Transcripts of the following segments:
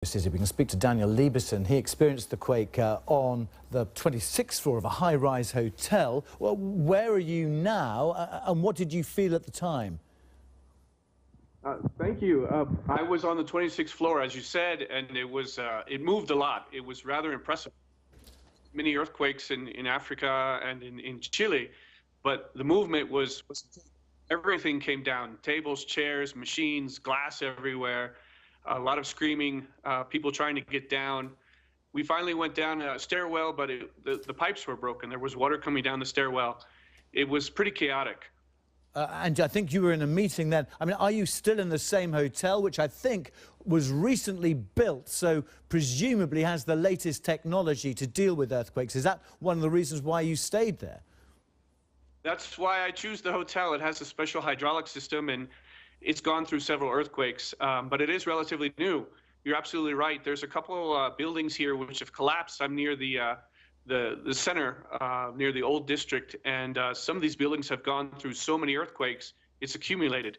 We can speak to Daniel Lieberson. He experienced the quake on the 26th floor of a high-rise hotel. Well, where are you now, and what did you feel at the time? Thank you. I was on the 26th floor, as you said, and it moved a lot. It was rather impressive. Many earthquakes in Africa and in Chile, but the movement was everything came down: tables, chairs, machines, glass everywhere. A lot of screaming, people trying to get down. We finally went down a stairwell, but the pipes were broken. There was water coming down the stairwell. It was pretty chaotic. And I think you were in a meeting then. I mean, are you still in the same hotel, which I think was recently built, so presumably has the latest technology to deal with earthquakes? Is that one of the reasons why you stayed there? That's why I choose the hotel. It has a special hydraulic system, and it's gone through several earthquakes, but it is relatively new. You're absolutely right. There's a couple buildings here which have collapsed. I'm near the center, near the old district, and some of these buildings have gone through so many earthquakes, it's accumulated,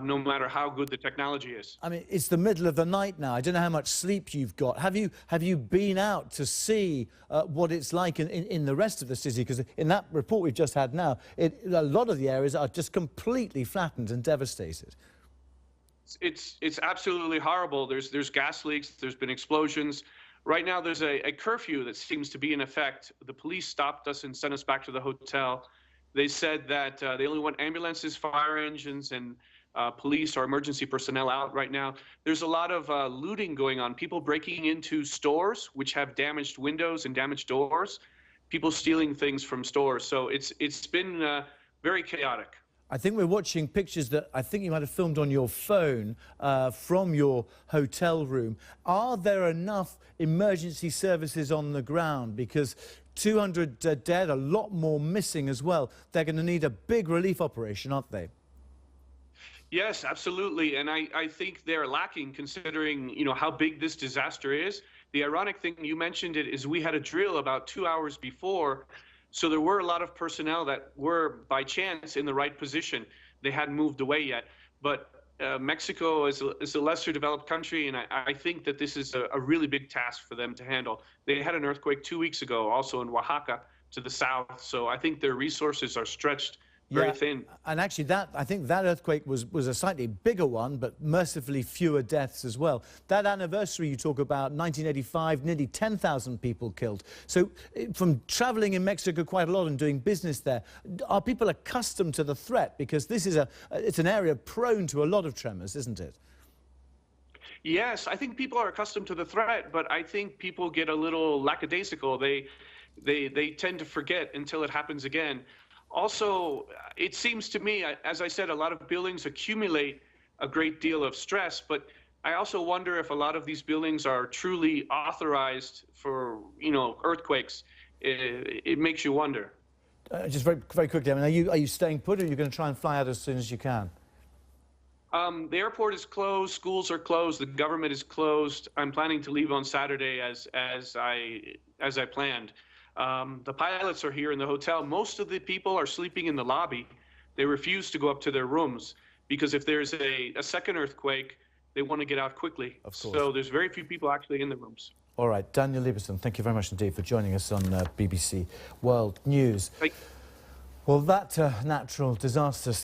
no matter how good the technology is. I mean, it's the middle of the night now. I don't know how much sleep you've got. Have you been out to see what it's like in the rest of the city? Because in that report we've just had now, a lot of the areas are just completely flattened and devastated. It's absolutely horrible. There's gas leaks. There's been explosions. Right now, there's a curfew that seems to be in effect. The police stopped us and sent us back to the hotel. They said that they only want ambulances, fire engines, and police or emergency personnel out right now. There's a lot of looting going on. People breaking into stores which have damaged windows and damaged doors. People stealing things from stores. So it's been very chaotic. I think we're watching pictures that I think you might have filmed on your phone from your hotel room. Are there enough emergency services on the ground? Because 200 dead, a lot more missing as well. They're going to need a big relief operation, aren't they? Yes, absolutely. And I think they're lacking, considering, how big this disaster is. The ironic thing, you mentioned it, is we had a drill about 2 hours before. So there were a lot of personnel that were, by chance, in the right position. They hadn't moved away yet. But Mexico is a lesser developed country, and I think that this is a really big task for them to handle. They had an earthquake 2 weeks ago, also in Oaxaca, to the south. So I think their resources are stretched very thin. And actually, I think that earthquake was a slightly bigger one, but mercifully fewer deaths as well. That anniversary you talk about, 1985, nearly 10,000 people killed. So from traveling in Mexico quite a lot and doing business there, are people accustomed to the threat? Because this is it's an area prone to a lot of tremors, isn't it? Yes, I think people are accustomed to the threat, but I think people get a little lackadaisical. They tend to forget until it happens again. Also, it seems to me, as I said, a lot of buildings accumulate a great deal of stress, but I also wonder if a lot of these buildings are truly authorized for, earthquakes. It makes you wonder. Just very, very quickly, I mean, are you staying put, or are you going to try and fly out as soon as you can? The airport is closed, schools are closed, the government is closed. I'm planning to leave on Saturday as I planned. The pilots are here in the hotel. Most of the people are sleeping in the lobby. They refuse to go up to their rooms because if there's a second earthquake, they want to get out quickly. Of course. So there's very few people actually in the rooms. All right, Daniel Lieberson, thank you very much indeed for joining us on BBC World News. Well, that natural disaster